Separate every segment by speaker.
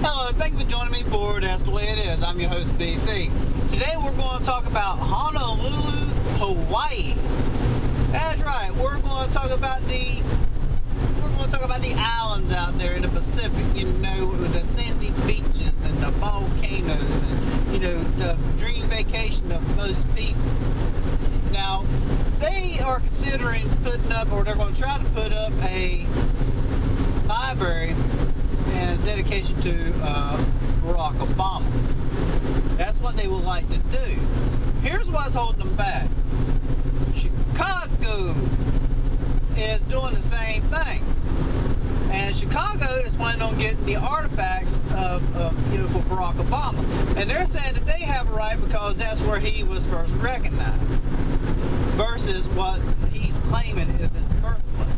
Speaker 1: Hello, thank you for joining me for That's the Way It Is. I'm your host, BC. Today we're going to talk about Honolulu, Hawaii. That's right, we're going to talk about the islands out there in the Pacific, you know, with the sandy beaches and the volcanoes and, you know, the dream vacation of most people. Now, they are considering putting up, or they're going to try to put up a library and dedication to Barack Obama. That's what they would like to do. Here's what's holding them back. Chicago is doing the same thing. And Chicago is planning on getting the artifacts of for Barack Obama. And they're saying that they have a right because that's where he was first recognized. Versus what he's claiming is his birthplace.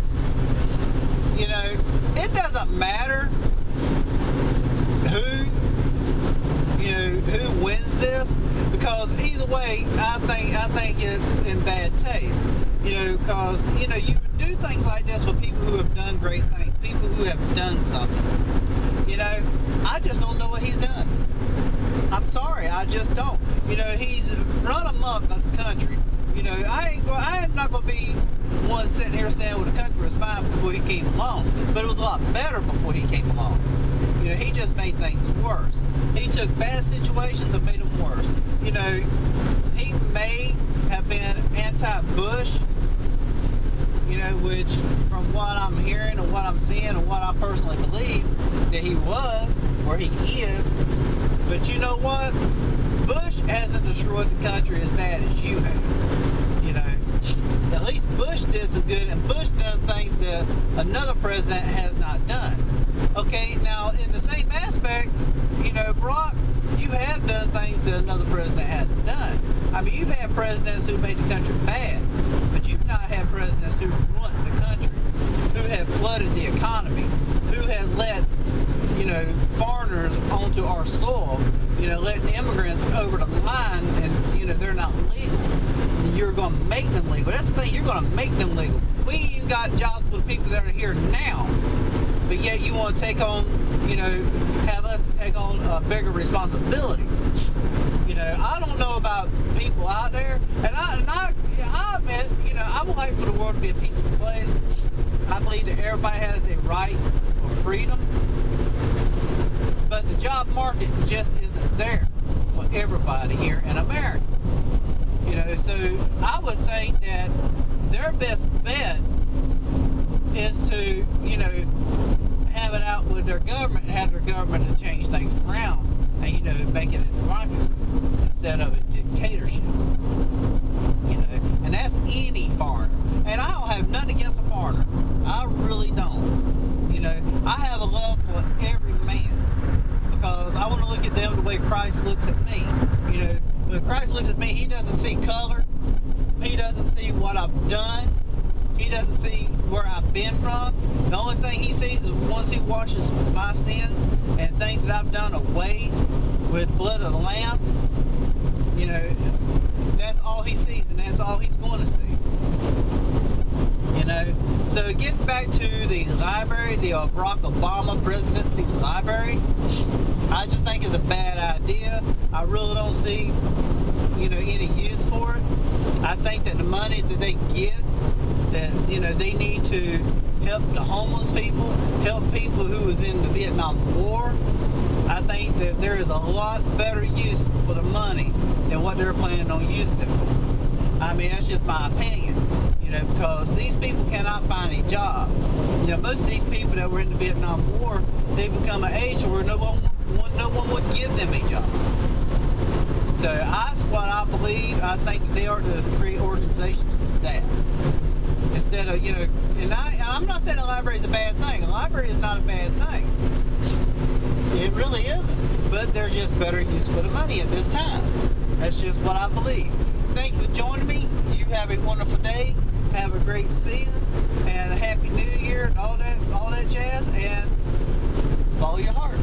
Speaker 1: You know, it doesn't matter who wins this, because either way, I think it's in bad taste. You know, because you do things like this with people who have done great things, people who have done something. You know, I just don't know what he's done. I'm sorry, I just don't. You know, he's run amok of the country. You know, I am not going to be one sitting here saying, well, the country was fine before he came along, but it was a lot better before he came along. You know, he just made things worse. He took bad situations and made them worse. You know, he may have been anti-Bush, you know, which from what I'm hearing and what I'm seeing and what I personally believe that he was, or he is. But you know what? Bush hasn't destroyed the country as bad as you have. You know, at least Bush did some good, and Bush done things that another president has not done. Okay, now in the same aspect, you know, Barack, you have done things that another president hadn't done. I mean, you've had presidents who made the country bad, but you've not had presidents who ruined the country, who have flooded the economy, who have let, you know, foreigners onto our soil, you know, letting immigrants over the line, and, you know, they're not legal. And you're going to make them legal. That's the thing, you're going to make them legal. We ain't even got jobs for the people that are here now, but yet you want to take on, you know, have us to take on a bigger responsibility. You know, I don't know about people out there, and I admit, you know, I would like for the world to be a peaceful place. I believe that everybody has a right for freedom, but the job market just isn't there for everybody here in America. You know, so I would think that their best bet is to, you know, have it out with their government and have their government to change things around and, you know, make it a democracy instead of a dictatorship. You know, and that's any foreigner. And I don't have nothing against a foreigner. I really don't. You know, I have a love for every man because I want to look at them the way Christ looks at me. You know, when Christ looks at me, he doesn't see color. He doesn't see what I've done. He doesn't see where I've been from. The only thing he sees is once he washes my sins and things that I've done away with the blood of the Lamb, you know, that's all he sees, and that's all he's going to see. You know, so getting back to the library, the Barack Obama Presidency Library, I just think it's a bad idea. I really don't see, you know, any use for it. I think that the money that they get, that, you know, they need to help the homeless people, help people who was in the Vietnam War. I think that there is a lot better use for the money than what they're planning on using it for. I mean, that's just my opinion, you know, because these people cannot find a job. You know, most of these people that were in the Vietnam War, they become an age where no one would give them a job. So that's what I believe. I think they are to create organizations for that. Instead of, you know, and I'm not saying a library is a bad thing. A library is not a bad thing. It really isn't. But there's just better use for the money at this time. That's just what I believe. Thank you for joining me. You have a wonderful day. Have a great season and a happy new year and all that jazz, and follow your heart.